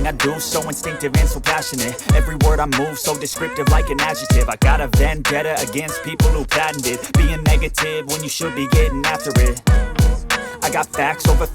everything I do so instinctive and so passionate. Every word I move so descriptive like an adjective. I got a vendetta against people who patented being negative when you should be getting after it. I got facts over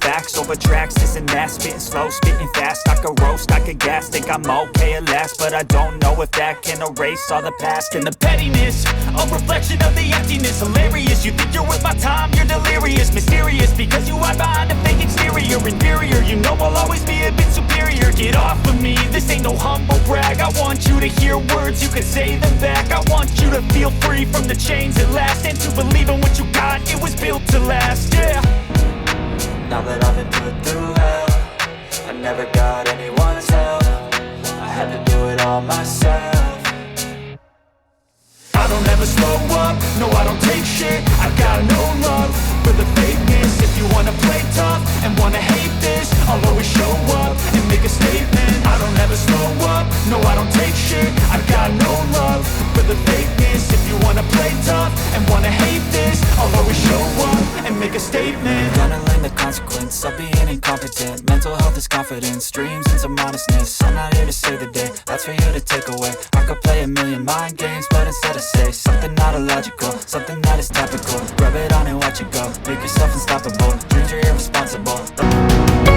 tracks, this and that, spitting slow, spitting fast. I could roast, I could gas, think I'm okay at last, but I don't know if that can erase all the past. And the pettiness, a reflection of the emptiness. Hilarious, you think you're worth my time, you're delirious. Mysterious, because you hide behind a fake exterior. Inferior, you know I'll always be a bit superior. Get off of me, this ain't no humble brag. I want you to hear words, you can say them back. I want you to feel free from the chains at last, and to believe in what you got, it was built to last, yeah. Now that I've been put through hell, I never got anyone's help. I had to do it all myself. I don't ever slow up, no I don't take shit. I got no love for the fakeness. If you wanna play tough and wanna hate this, I'll always show up and make a statement. I don't ever slow up, no I don't take shit. I got no love for the fakeness. If you wanna play tough and wanna hate this, I'll always show up and make a statement. Gonna learn the consequence of being incompetent. Mental health is confidence, dreams and some honestness. I'm not here to save the day, that's for you to take away. I could play a million mind games, but instead I say something not illogical, something that is topical. Rub it on and watch it go, make yourself unstoppable. Dreams are irresponsible,